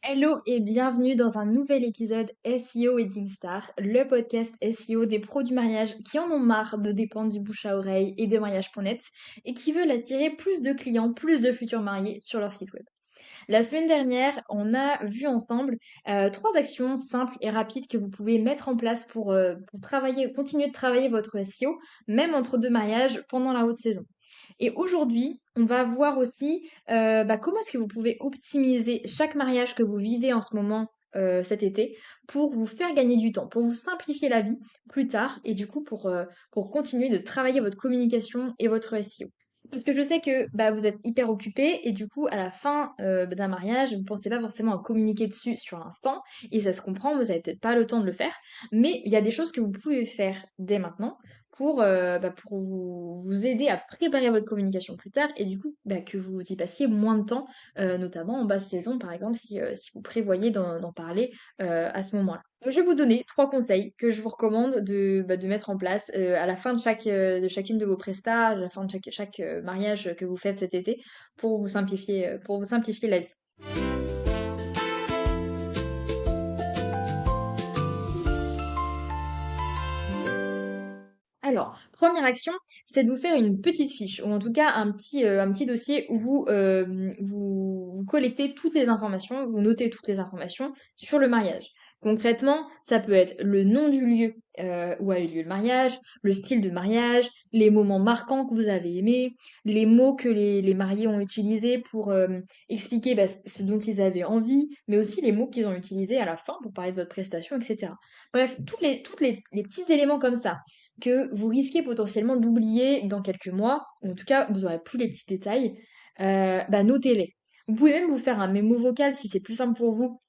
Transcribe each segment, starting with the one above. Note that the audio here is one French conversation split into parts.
Hello et bienvenue dans un nouvel épisode SEO Wedding Star, le podcast SEO des pros du mariage qui en ont marre de dépendre du bouche à oreille et de mariage.net et qui veulent attirer plus de clients, plus de futurs mariés sur leur site web. La semaine dernière, on a vu ensemble trois actions simples et rapides que vous pouvez mettre en place pour travailler, continuer de travailler votre SEO, même entre deux mariages pendant la haute saison. Et aujourd'hui, on va voir aussi comment est-ce que vous pouvez optimiser chaque mariage que vous vivez en ce moment cet été pour vous faire gagner du temps, pour vous simplifier la vie plus tard et du coup pour continuer de travailler votre communication et votre SEO. Parce que je sais que vous êtes hyper occupé et du coup, à la fin d'un mariage, vous ne pensez pas forcément à communiquer dessus sur l'instant et ça se comprend, vous n'avez peut-être pas le temps de le faire, mais il y a des choses que vous pouvez faire dès maintenant pour vous aider à préparer votre communication plus tard et du coup que vous y passiez moins de temps, notamment en basse saison par exemple, si vous prévoyez d'en parler à ce moment-là. Donc, je vais vous donner trois conseils que je vous recommande de mettre en place à la fin de chacune de vos prestats, à la fin de chaque mariage que vous faites cet été, pour vous simplifier la vie. Alors, première action, c'est de vous faire une petite fiche, ou en tout cas un petit dossier où vous collectez toutes les informations, vous notez toutes les informations sur le mariage. Concrètement, ça peut être le nom du lieu où a eu lieu le mariage, le style de mariage, les moments marquants que vous avez aimés, les mots que les mariés ont utilisés pour expliquer ce dont ils avaient envie, mais aussi les mots qu'ils ont utilisés à la fin pour parler de votre prestation, etc. Bref, tous les petits éléments comme ça que vous risquez potentiellement d'oublier dans quelques mois, ou en tout cas vous aurez plus les petits détails, notez-les. Vous pouvez même vous faire un mémo vocal si c'est plus simple pour vous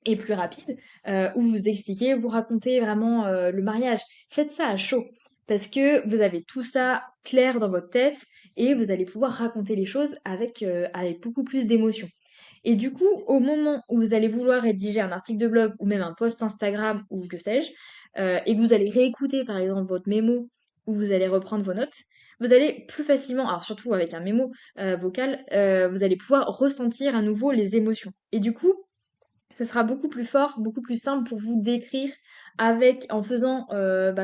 et plus rapide, où vous expliquez, vous racontez vraiment le mariage. Faites ça à chaud, parce que vous avez tout ça clair dans votre tête et vous allez pouvoir raconter les choses avec beaucoup plus d'émotion. Et du coup, au moment où vous allez vouloir rédiger un article de blog ou même un post Instagram ou que sais-je, et que vous allez réécouter par exemple votre mémo ou vous allez reprendre vos notes, vous allez plus facilement, alors surtout avec un mémo vocal, vous allez pouvoir ressentir à nouveau les émotions. Et du coup, ça sera beaucoup plus fort, beaucoup plus simple pour vous d'écrire en faisant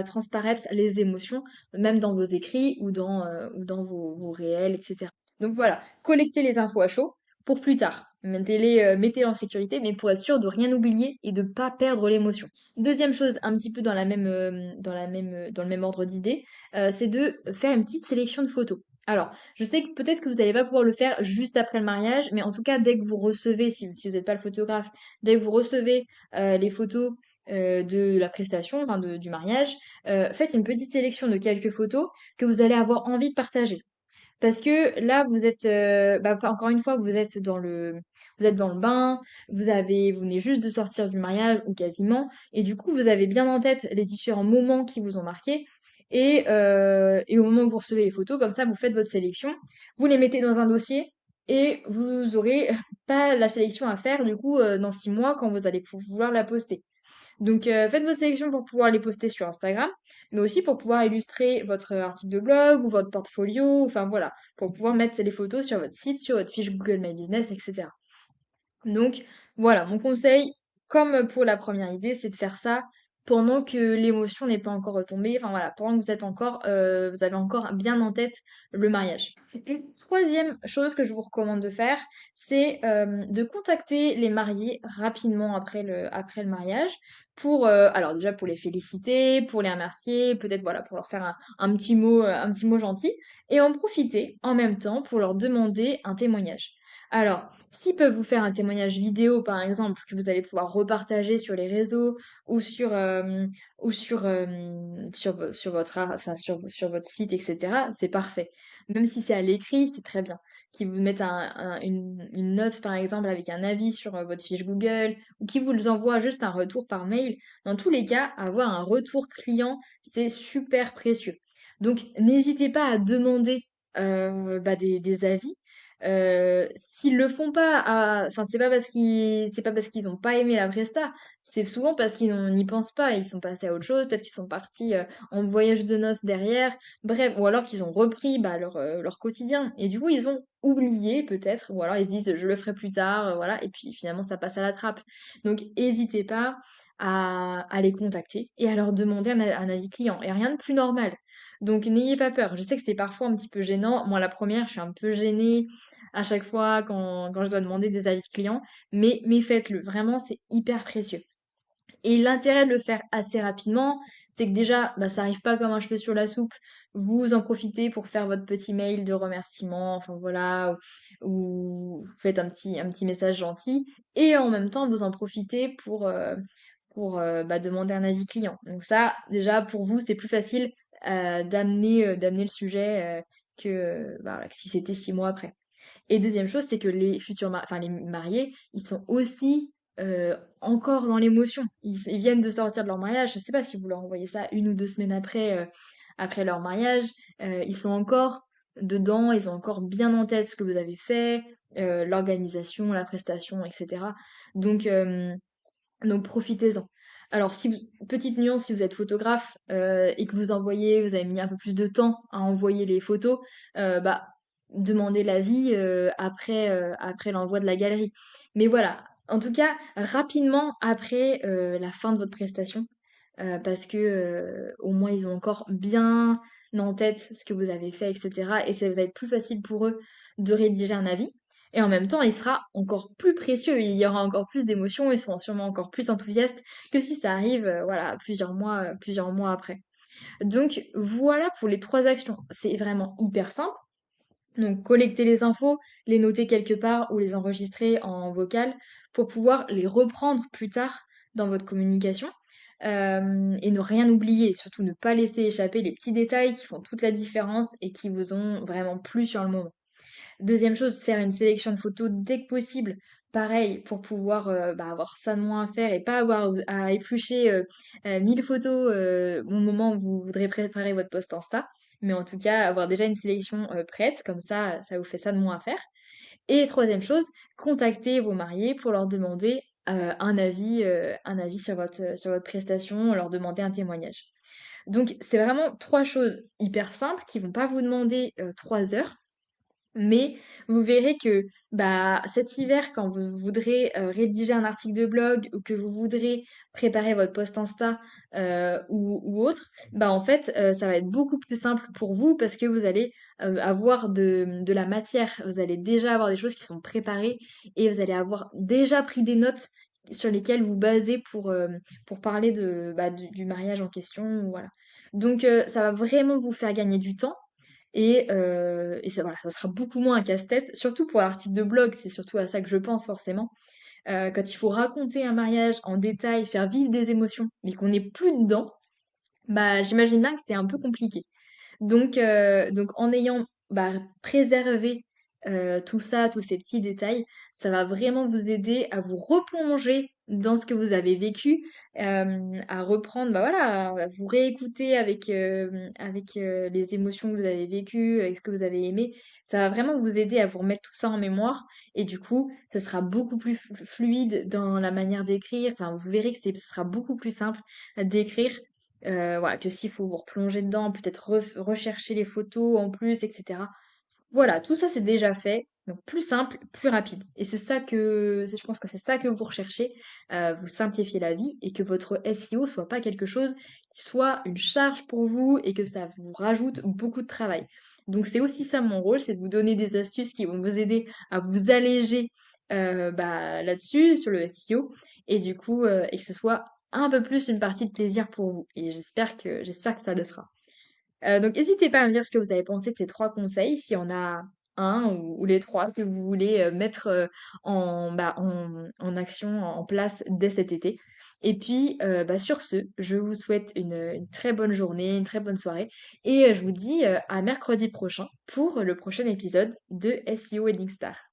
transparaître les émotions, même dans vos écrits ou dans vos réels, etc. Donc voilà, collectez les infos à chaud pour plus tard. Mettez-les en sécurité, mais pour être sûr de rien oublier et de pas perdre l'émotion. Deuxième chose, un petit peu dans le même ordre d'idée, c'est de faire une petite sélection de photos. Alors, je sais que peut-être que vous n'allez pas pouvoir le faire juste après le mariage, mais en tout cas, dès que vous recevez, si vous n'êtes pas le photographe, dès que vous recevez les photos de la prestation, du mariage, faites une petite sélection de quelques photos que vous allez avoir envie de partager. Parce que là, encore une fois, vous êtes dans le bain, vous venez juste de sortir du mariage ou quasiment, et du coup, vous avez bien en tête les différents moments qui vous ont marqué. Et au moment où vous recevez les photos, comme ça, vous faites votre sélection, vous les mettez dans un dossier et vous aurez pas la sélection à faire du coup dans 6 mois quand vous allez vouloir la poster. Donc, faites vos sélections pour pouvoir les poster sur Instagram, mais aussi pour pouvoir illustrer votre article de blog ou votre portfolio, enfin voilà, pour pouvoir mettre les photos sur votre site, sur votre fiche Google My Business, etc. Donc voilà, mon conseil, comme pour la première idée, c'est de faire ça pendant que l'émotion n'est pas encore retombée, enfin voilà, pendant que vous avez encore bien en tête le mariage. Une troisième chose que je vous recommande de faire, c'est de contacter les mariés rapidement après le mariage alors déjà pour les féliciter, pour les remercier, peut-être voilà, pour leur faire un petit mot gentil, et en profiter en même temps pour leur demander un témoignage. Alors, s'ils peuvent vous faire un témoignage vidéo, par exemple, que vous allez pouvoir repartager sur les réseaux ou sur votre site, etc., c'est parfait. Même si c'est à l'écrit, c'est très bien. Qu'ils vous mettent une note, par exemple, avec un avis sur votre fiche Google ou qu'ils vous envoient juste un retour par mail. Dans tous les cas, avoir un retour client, c'est super précieux. Donc, n'hésitez pas à demander des avis. S'ils le font pas, enfin c'est pas parce qu'ils ont pas aimé la presta, c'est souvent parce qu'ils n'y pensent pas, ils sont passés à autre chose, peut-être qu'ils sont partis en voyage de noces derrière, bref, ou alors qu'ils ont repris leur quotidien et du coup ils ont oublié peut-être, ou alors ils se disent je le ferai plus tard, voilà, et puis finalement ça passe à la trappe. Donc n'hésitez pas à les contacter et à leur demander un avis client, et rien de plus normal. Donc n'ayez pas peur. Je sais que c'est parfois un petit peu gênant. Moi, la première, je suis un peu gênée à chaque fois quand je dois demander des avis clients, mais faites-le. Vraiment, c'est hyper précieux. Et l'intérêt de le faire assez rapidement, c'est que déjà, bah, ça arrive pas comme un cheveu sur la soupe. Vous en profitez pour faire votre petit mail de remerciement, enfin voilà, ou vous faites un petit message gentil. Et en même temps, vous en profitez pour bah, demander un avis client. Donc ça, déjà, pour vous, c'est plus facile d'amener le sujet bah, voilà, que si c'était 6 mois après. Et deuxième chose, c'est que les enfin les mariés, ils sont aussi encore dans l'émotion. Ils viennent de sortir de leur mariage. Je sais pas si vous leur envoyez ça 1 ou 2 semaines après leur mariage. Ils sont encore dedans, ils ont encore bien en tête ce que vous avez fait, l'organisation, la prestation, etc. Donc, euh, donc profitez-en. Alors, petite nuance, si vous êtes photographe et que vous avez mis un peu plus de temps à envoyer les photos, bah, demandez l'avis après l'envoi de la galerie. Mais voilà, en tout cas, rapidement après la fin de votre prestation, parce que au moins ils ont encore bien en tête ce que vous avez fait, etc. Et ça va être plus facile pour eux de rédiger un avis. Et en même temps, il sera encore plus précieux, il y aura encore plus d'émotions, ils seront sûrement encore plus enthousiastes que si ça arrive, voilà, plusieurs mois après. Donc voilà pour les 3 actions. C'est vraiment hyper simple. Donc collecter les infos, les noter quelque part ou les enregistrer en vocal pour pouvoir les reprendre plus tard dans votre communication. Et ne rien oublier, surtout ne pas laisser échapper les petits détails qui font toute la différence et qui vous ont vraiment plu sur le moment. Deuxième chose, faire une sélection de photos dès que possible. Pareil, pour pouvoir bah, avoir ça de moins à faire et pas avoir à éplucher 1000 photos au moment où vous voudrez préparer votre post Insta. Mais en tout cas, avoir déjà une sélection prête, comme ça vous fait ça de moins à faire. Et troisième chose, contactez vos mariés pour leur demander un avis sur votre prestation, leur demander un témoignage. Donc, c'est vraiment 3 choses hyper simples qui vont pas vous demander 3 heures, mais vous verrez que bah, cet hiver, quand vous voudrez rédiger un article de blog ou que vous voudrez préparer votre post Insta ou autre, bah, en fait, ça va être beaucoup plus simple pour vous parce que vous allez avoir de la matière. Vous allez déjà avoir des choses qui sont préparées et vous allez avoir déjà pris des notes sur lesquelles vous basez pour parler du mariage en question. Voilà. Donc, ça va vraiment vous faire gagner du temps et ça, voilà, ça sera beaucoup moins un casse-tête, surtout pour l'article de blog, c'est surtout à ça que je pense forcément. Quand il faut raconter un mariage en détail, faire vivre des émotions, mais qu'on n'est plus dedans, bah j'imagine bien que c'est un peu compliqué. Donc en ayant bah, préservé tout ça, tous ces petits détails, ça va vraiment vous aider à vous replonger dans ce que vous avez vécu, à reprendre, bah voilà, à vous réécouter avec les émotions que vous avez vécues, avec ce que vous avez aimé. Ça va vraiment vous aider à vous remettre tout ça en mémoire et du coup, ce sera beaucoup plus fluide dans la manière d'écrire. Enfin, vous verrez que ce sera beaucoup plus simple d'écrire voilà, que s'il faut vous replonger dedans, peut-être rechercher les photos en plus, etc. Voilà, tout ça c'est déjà fait, donc plus simple, plus rapide. Et je pense que c'est ça que vous recherchez, vous simplifiez la vie et que votre SEO soit pas quelque chose qui soit une charge pour vous et que ça vous rajoute beaucoup de travail. Donc c'est aussi ça mon rôle, c'est de vous donner des astuces qui vont vous aider à vous alléger bah, là-dessus, sur le SEO, et du coup, et que ce soit un peu plus une partie de plaisir pour vous. Et j'espère que ça le sera. Donc n'hésitez pas à me dire ce que vous avez pensé de ces 3 conseils, s'il y en a un ou les 3 que vous voulez mettre en action, en place dès cet été. Et puis bah, sur ce, je vous souhaite une très bonne journée, une très bonne soirée, et je vous dis à mercredi prochain pour le prochain épisode de SEO Wedding Star.